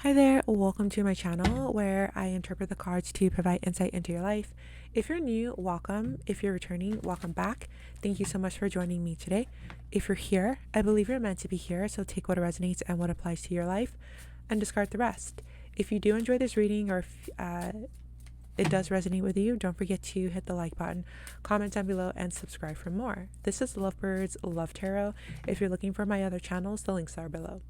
Hi there, welcome to my channel where I interpret the cards to provide insight into your life. If you're new, welcome. If you're returning, welcome back. Thank you so much for joining me today. If you're here, I believe you're meant to be here, so take what resonates and what applies to your life and discard the rest. If you do enjoy this reading or if it does resonate with you, don't forget to hit the like button, comment down below, and subscribe for more. This is Lovebirds Love Tarot. If you're looking for my other channels, the links are below.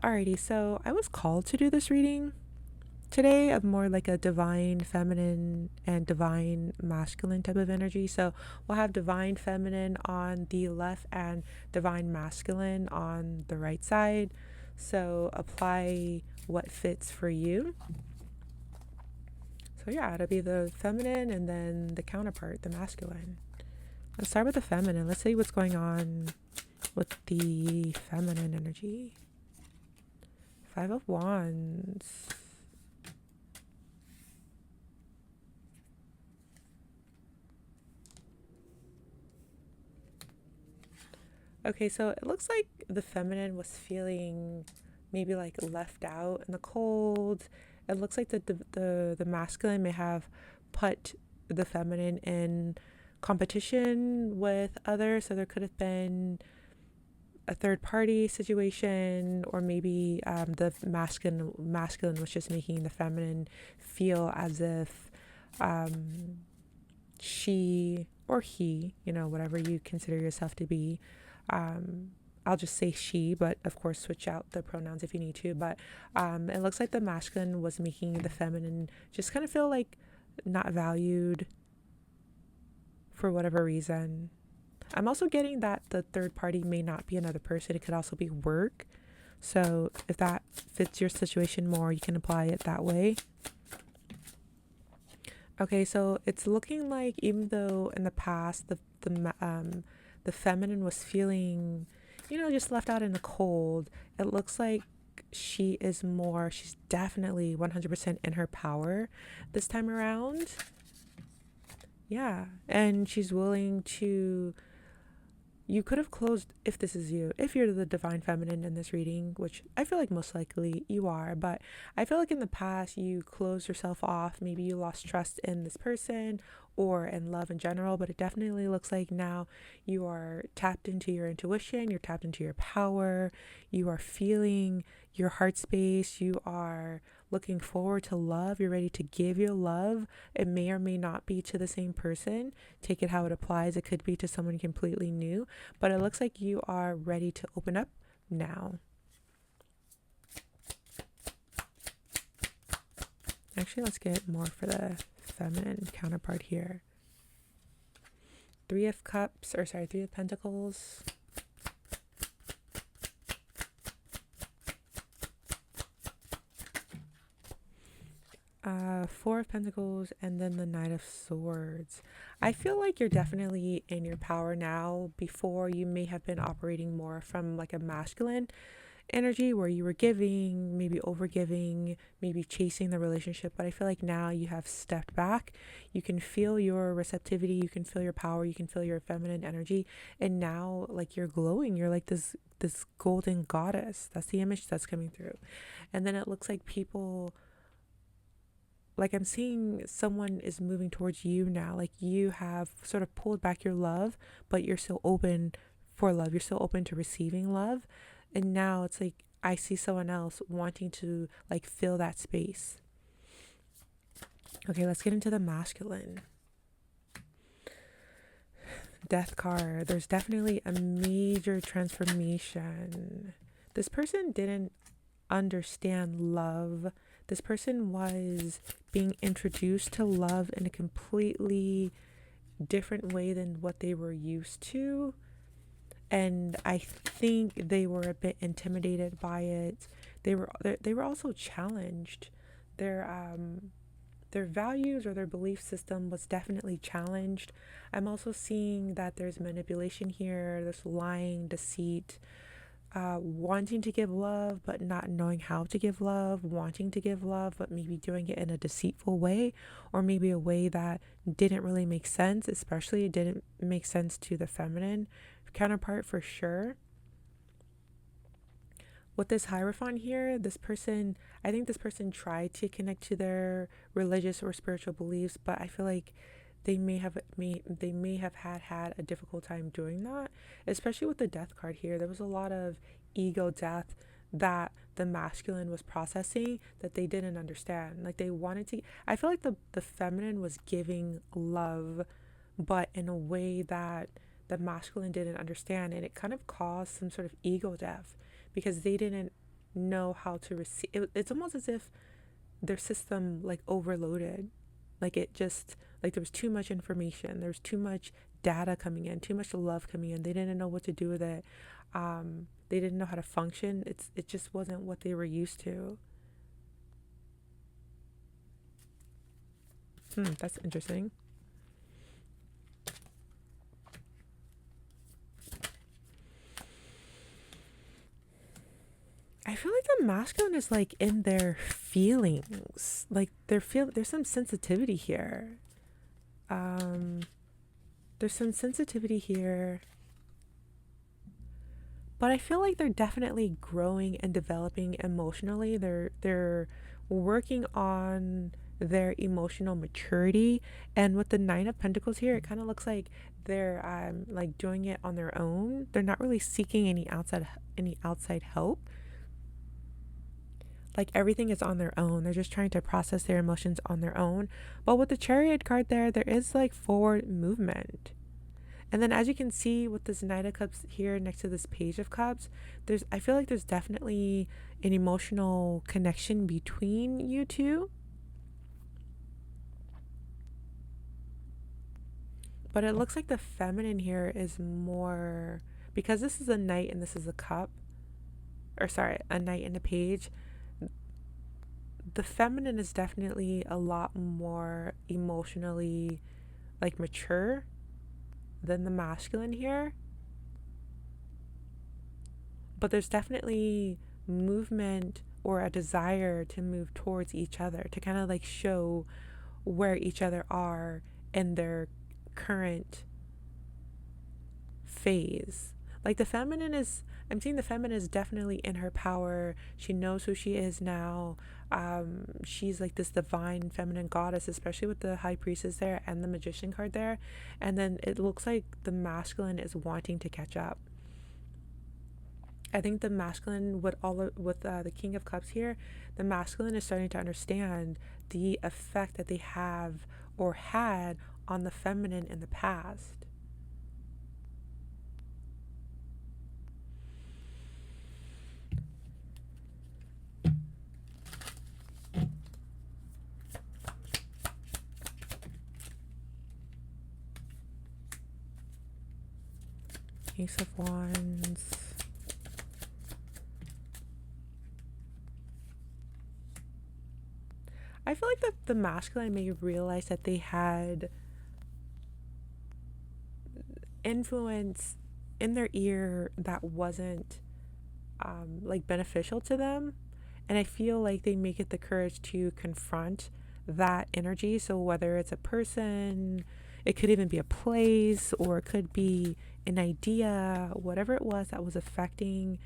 Alrighty, so I was called to do this reading today of more like a divine feminine and divine masculine type of energy. So we'll have divine feminine on the left and divine masculine on the right side. So apply what fits for you. So yeah, it'll be the feminine and then the counterpart, the masculine. Let's start with the feminine. Let's see what's going on with the feminine energy. Five of Wands. Okay, so it looks like the feminine was feeling maybe like left out in the cold. It looks like the masculine may have put the feminine in competition with others. So there could have been a third party situation, or maybe the masculine was just making the feminine feel as if she or he, whatever you consider yourself to be. I'll just say she, but of course switch out the pronouns if you need to. But it looks like the masculine was making the feminine just kind of feel like not valued for whatever reason. I'm also getting that the third party may not be another person. It could also be work. So if that fits your situation more, you can apply it that way. Okay, so it's looking like even though in the past the feminine was feeling, just left out in the cold, it looks like she's definitely 100% in her power this time around. Yeah, and she's willing to. You could have closed, if this is you, if you're the divine feminine in this reading, which I feel like most likely you are, but I feel like in the past you closed yourself off. Maybe you lost trust in this person or in love in general, but it definitely looks like now you are tapped into your intuition, you're tapped into your power, you are feeling your heart space, you are looking forward to love, you're ready to give your love. It may or may not be to the same person. Take it how it applies. It could be to someone completely new, but it looks like you are ready to open up now. Actually, let's get more for the feminine counterpart here. Three of Pentacles. Four of Pentacles, and then the Knight of Swords. I feel like you're definitely in your power now. Before, you may have been operating more from like a masculine energy where you were giving, maybe over giving, maybe chasing the relationship. But I feel like now you have stepped back. You can feel your receptivity, you can feel your power, you can feel your feminine energy, and now like you're glowing. You're like this golden goddess. That's the image that's coming through. And then it looks like people, like I'm seeing someone is moving towards you now. Like you have sort of pulled back your love, but you're still open for love. You're still open to receiving love. And now it's like I see someone else wanting to like fill that space. Okay, let's get into the masculine. Death card. There's definitely a major transformation. This person didn't understand love. This person was being introduced to love in a completely different way than what they were used to. And I think they were a bit intimidated by it. They were also challenged. Their values or their belief system was definitely challenged. I'm also seeing that there's manipulation here, there's lying, deceit, wanting to give love but not knowing how to give love, wanting to give love but maybe doing it in a deceitful way, or maybe a way that didn't really make sense. Especially it didn't make sense to the feminine counterpart for sure. with this Hierophant here, this person, I think this person tried to connect to their religious or spiritual beliefs, but I feel like they may have had a difficult time doing that, especially with the Death card here. There was a lot of ego death that the masculine was processing that they didn't understand. Like they wanted to, I feel like the feminine was giving love, but in a way that the masculine didn't understand, and it kind of caused some sort of ego death because they didn't know how to receive it. It's almost as if their system like overloaded, like it just, like there was too much information, there was too much data coming in, too much love coming in. They didn't know what to do with it. They didn't know how to function. It just wasn't what they were used to. That's interesting. I feel like the masculine is like in their feelings. Like there's some sensitivity here. Um there's some sensitivity here. But I feel like they're definitely growing and developing emotionally. They're working on their emotional maturity. And with the Nine of Pentacles here, it kind of looks like they're like doing it on their own. They're not really seeking any outside help. Like everything is on their own. They're just trying to process their emotions on their own. But with the Chariot card there is like forward movement. And then as you can see with this Knight of Cups here next to this Page of Cups, I feel like there's definitely an emotional connection between you two. But it looks like the feminine here is more, because this is a Knight and this is a cup, or sorry, a Knight and a Page. The feminine is definitely a lot more emotionally like mature than the masculine here. But there's definitely movement or a desire to move towards each other, to kind of like show where each other are in their current phase. Like I'm seeing the feminine is definitely in her power. She knows who she is now. She's like this divine feminine goddess, especially with the High Priestess there and the Magician card there. And then it looks like the masculine is wanting to catch up. I think the masculine with the King of Cups here, the masculine is starting to understand the effect that they have or had on the feminine in the past. Ace of Wands. I feel like the masculine may realize that they had influence in their ear that wasn't like beneficial to them. And I feel like they may get the courage to confront that energy. So whether it's a person, it could even be a place, or it could be an idea, whatever it was that was affecting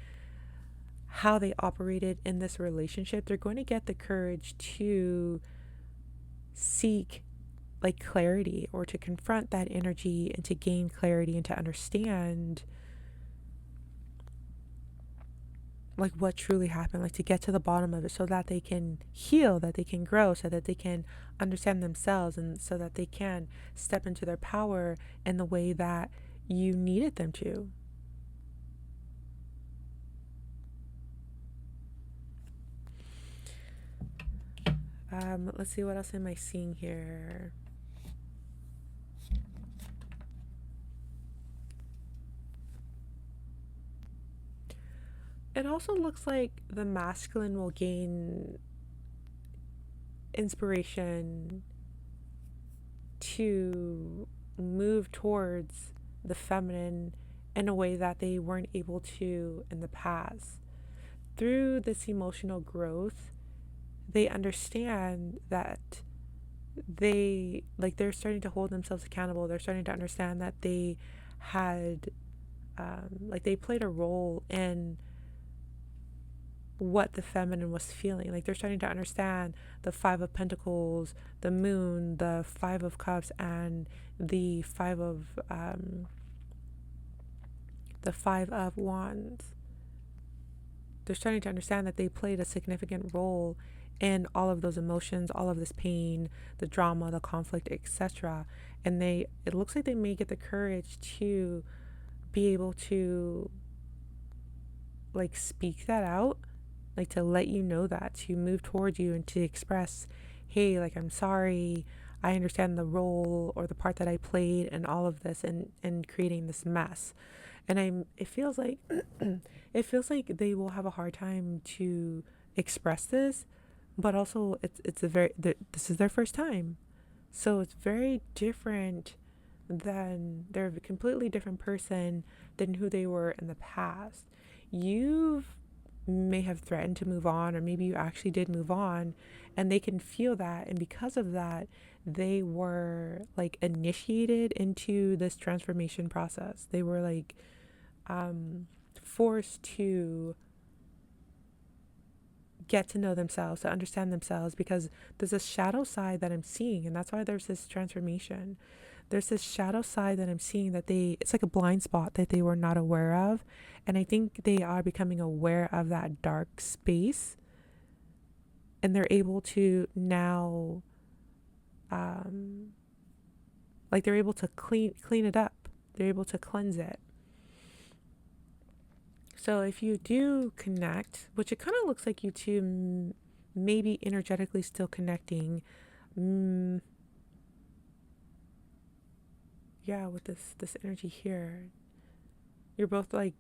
how they operated in this relationship, they're going to get the courage to seek like clarity, or to confront that energy and to gain clarity and to understand like what truly happened, like to get to the bottom of it, so that they can heal, that they can grow, so that they can understand themselves, and so that they can step into their power in the way that you needed them to. Let's see, what else am I seeing here? It also looks like the masculine will gain inspiration to move towards the feminine in a way that they weren't able to in the past. Through this emotional growth, they understand that they're starting to hold themselves accountable. They're starting to understand that they had like they played a role in what the feminine was feeling. Like they're starting to understand the Five of Pentacles, the Moon, the Five of Cups, and the Five of Wands. They're starting to understand that they played a significant role in all of those emotions, all of this pain, the drama, the conflict, etc. And it looks like they may get the courage to be able to like speak that out, like to let you know that, to move towards you and to express, hey, like I'm sorry, I understand the role or the part that I played in all of this and creating this mess. And it feels like it feels like they will have a hard time to express this, but also this is their first time. So it's very different than they're a completely different person than who they were in the past. You may have threatened to move on, or maybe you actually did move on, and they can feel that. And because of that, they were like initiated into this transformation process. They were like forced to get to know themselves, to understand themselves, because there's a shadow side that I'm seeing, and that's why there's this transformation. There's this shadow side that I'm seeing that it's like a blind spot that they were not aware of. And I think they are becoming aware of that dark space, and they're able to now, like they're able to clean it up. They're able to cleanse it. So if you do connect, which it kind of looks like you two maybe energetically still connecting, yeah, with this energy here, you're both like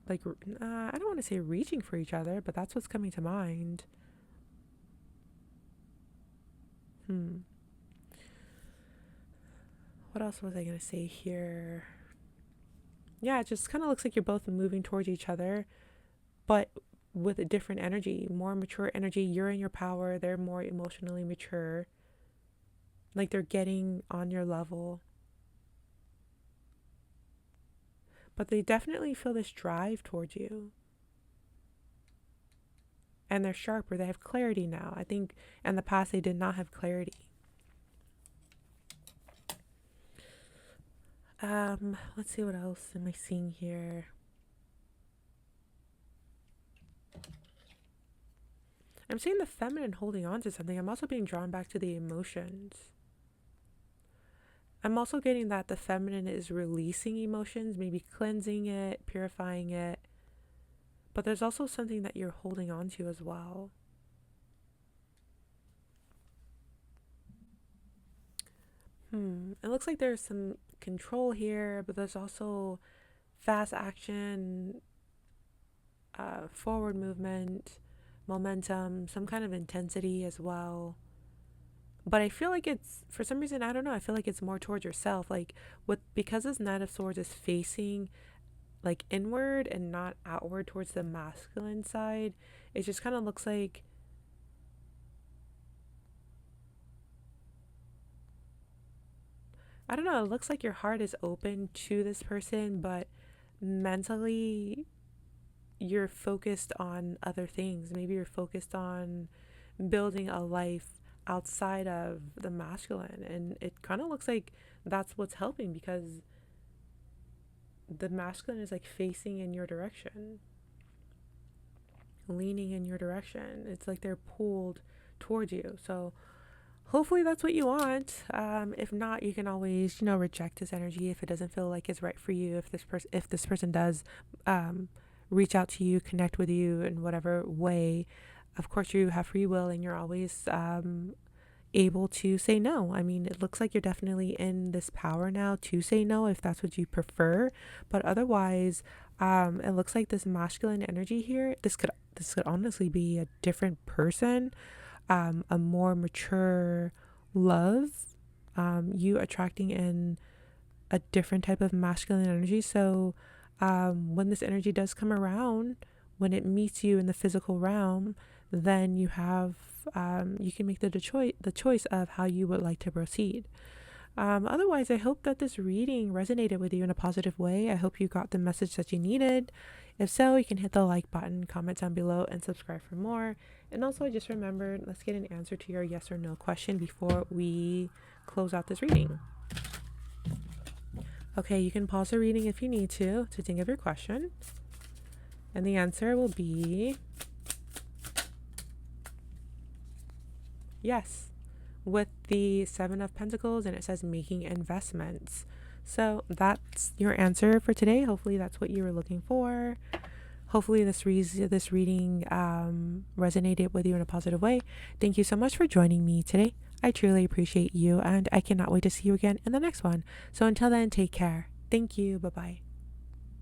I don't want to say reaching for each other, but that's what's coming to mind. What else was I gonna say here? Yeah, it just kind of looks like you're both moving towards each other, but with a different energy, more mature energy. You're in your power, they're more emotionally mature. Like they're getting on your level. But they definitely feel this drive towards you. And they're sharper, they have clarity now. I think in the past they did not have clarity. Let's see, what else am I seeing here? I'm seeing the feminine holding on to something. I'm also being drawn back to the emotions. I'm also getting that the feminine is releasing emotions, maybe cleansing it, purifying it. But there's also something that you're holding on to as well. It looks like there's some control here, but there's also fast action, forward movement, momentum, some kind of intensity as well. But I feel like it's, for some reason, I don't know, I feel like it's more towards yourself. Like because this Knight of Swords is facing like inward and not outward towards the masculine side, it just kind of looks like I don't know, it looks like your heart is open to this person, but mentally you're focused on other things. Maybe you're focused on building a life outside of the masculine, and it kind of looks like that's what's helping, because the masculine is like facing in your direction, leaning in your direction. It's like they're pulled towards you. So hopefully that's what you want. If not, you can always, reject this energy if it doesn't feel like it's right for you. If this person does reach out to you, connect with you in whatever way, of course you have free will, and you're always able to say no. I mean, it looks like you're definitely in this power now to say no if that's what you prefer. But otherwise, it looks like this masculine energy here, this could honestly be a different person, a more mature love, you attracting in a different type of masculine energy. So when this energy does come around, when it meets you in the physical realm, then you have you can make the choice of how you would like to proceed. Otherwise, I hope that this reading resonated with you in a positive way. I hope you got the message that you needed. If so, you can hit the like button, comment down below, and subscribe for more. And also, just remember, let's get an answer to your yes or no question before we close out this reading. Okay, you can pause the reading if you need to think of your question. And the answer will be yes, with the Seven of Pentacles, and it says making investments. So that's your answer for today. Hopefully that's what you were looking for. Hopefully this reading resonated with you in a positive way. Thank you so much for joining me today. I truly appreciate you, and I cannot wait to see you again in the next one. So until then, take care. Thank you. Bye-bye.